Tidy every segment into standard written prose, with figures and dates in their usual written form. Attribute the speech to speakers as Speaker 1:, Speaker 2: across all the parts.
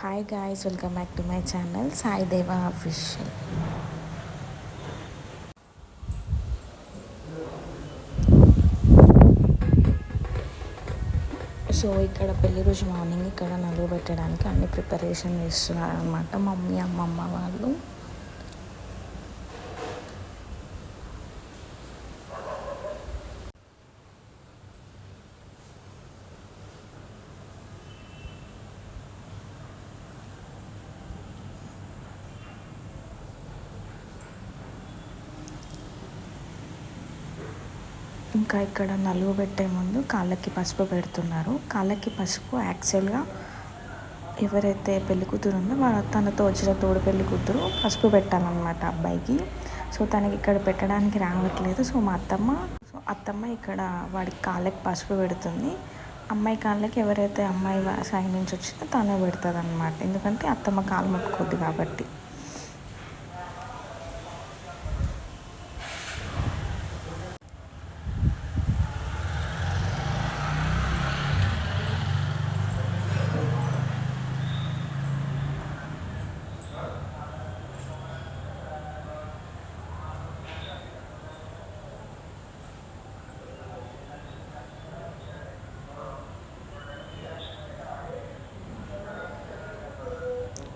Speaker 1: Hi guys, welcome back to my channel Sai దేవా official. So ఇక్కడ పెళ్లి రోజు మార్నింగ్ ఇక్కడ నలుగు పెట్టడానికి అన్ని ప్రిపరేషన్ చేస్తున్నారు అనమాట మమ్మీ అమ్మమ్మ వాళ్ళు. ఇంకా ఇక్కడ నలుగు పెట్టే ముందు కాళ్ళకి పసుపు పెడుతున్నారు. కాళ్ళకి పసుపు యాక్చువల్గా ఎవరైతే పెళ్లి కూతురు ఉందో తనతో వచ్చిన తోడు పెళ్లి కూతురు పసుపు పెట్టాలన్నమాట అబ్బాయికి. సో తనకి ఇక్కడ పెట్టడానికి రావట్లేదు. సో మా అత్తమ్మ ఇక్కడ వాడికి కాళ్ళకి పసుపు పెడుతుంది. అమ్మాయి కాళ్ళకి ఎవరైతే అమ్మాయి సైడ్ నుంచి వచ్చిందో తనే పెడుతుంది అనమాట. ఎందుకంటే అత్తమ్మ కాలు ముట్టుకోద్ది కాబట్టి.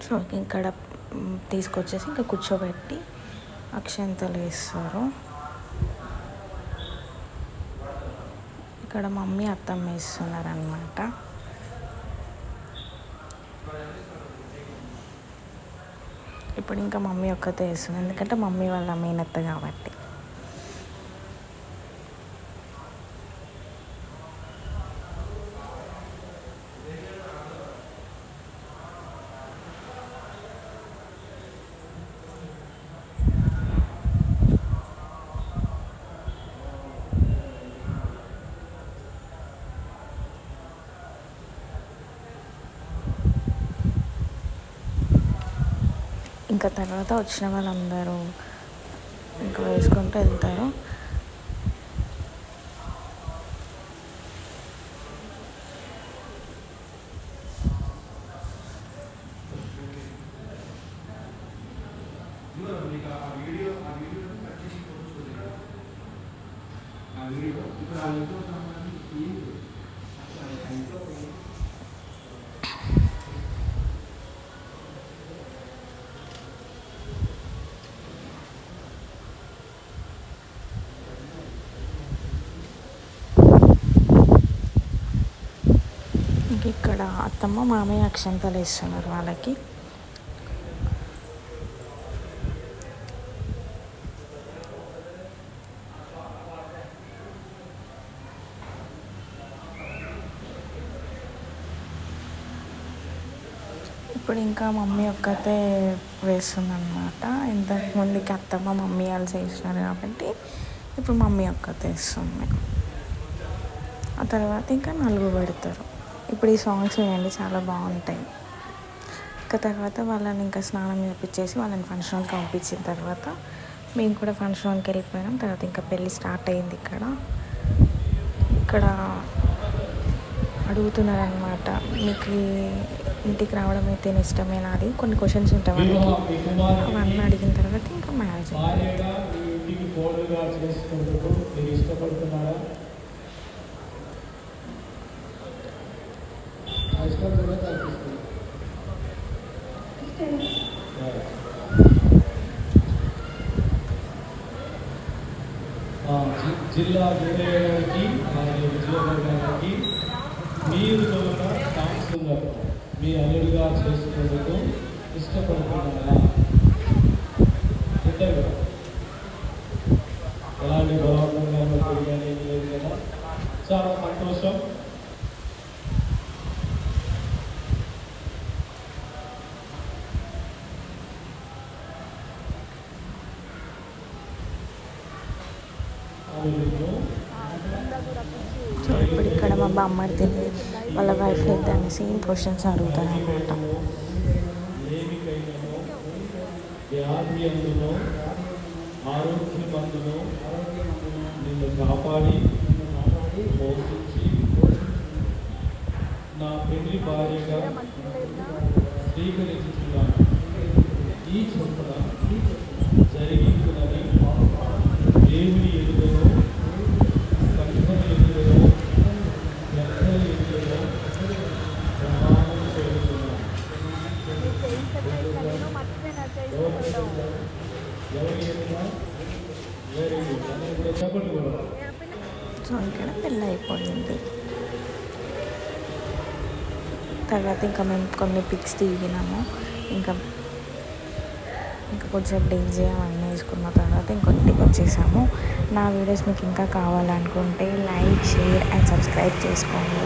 Speaker 1: సో ఇక్కడ తీసుకొచ్చేసి ఇంకా కూర్చోబెట్టి అక్షంతలు వేస్తారు. ఇక్కడ మమ్మీ అత్తమ్మ వేస్తున్నారు అన్నమాట. ఇప్పుడు ఇంకా మమ్మీ ఒక్కతే వేస్తుంది, ఎందుకంటే మమ్మీ వాళ్ళ మేనత్త కాబట్టి. ఇంకా తర్వాత వచ్చిన వాళ్ళందరూ ఇంకా వేసుకుంటూ వెళ్తారు. ఇక్కడ అత్తమ్మ మామయ్య అక్షంతలు వేస్తున్నారు వాళ్ళకి. ఇప్పుడు ఇంకా మమ్మీ ఒక్కతే వేస్తుందన్నమాట. ఇంతకుముందుకి అత్తమ్మ మమ్మీ వాళ్ళు చేసినారు కాబట్టి ఇప్పుడు మమ్మీ ఒక్కతే వేస్తుంది. ఆ తర్వాత ఇంకా నలుగు పెడతారు. ఇప్పుడు ఈ సాంగ్స్ వినండి, చాలా బాగుంటాయి. ఇంకా తర్వాత వాళ్ళని ఇంకా స్నానం చేపించేసి వాళ్ళని ఫంక్షన్ హాల్కి పంపించిన తర్వాత మేము కూడా ఫంక్షన్ హాల్కి వెళ్ళిపోయినాం. తర్వాత ఇంకా పెళ్ళి స్టార్ట్ అయింది. ఇక్కడ అడుగుతున్నారనమాట, మీకు ఇంటికి రావడం అయితే ఇష్టమేనా, అది కొన్ని క్వశ్చన్స్ ఉంటాయి వాళ్ళకి. అవన్నీ అడిగిన తర్వాత ఇంకా మ్యారేజ్
Speaker 2: జిల్లా గారికి గారికి మీరు సాంస్కృతిక మీ అల్లుడిగా చేసుకునేందుకు ఇష్టపడుతున్నారా? ఇద్దరు ఎలాంటి బలవంతంగా కానీ లేదు కదా, చాలా సంతోషం.
Speaker 1: సో ఇప్పుడు ఇక్కడ మా బామ్మర్ది వాళ్ళ వైఫ్ ఇద్దరిని సేమ్ క్వశ్చన్స్ అడుగుతారు అన్నమాట.
Speaker 2: ఆరోగ్యమందును నిన్ను కాపాడి పోషించి నా పెళ్లి భార్యగా స్వీకరించుచున్నాను. ఈ చొప్పున జరిగించునని దేవుని ఎదుటను సంఘం ఎదుటను పెద్దల ఎదుటను ప్రమాణం చేస్తున్నాను. ఎవరి ఎదుట వెరీ గుడ్ అందరూ కూడా చెప్పండి కూడా.
Speaker 1: సో ఇక్కడ పెళ్ళి అయిపోయింది. తర్వాత ఇంకా మేము కొన్ని పిక్స్ దిగినాము. ఇంకా కొద్దిసేపు డీజే అవన్నీ వేసుకున్న తర్వాత ఇంకొంటికి వచ్చేసాము. నా వీడియోస్ మీకు ఇంకా కావాలనుకుంటే లైక్, షేర్ అండ్ సబ్స్క్రైబ్ చేసుకోండి.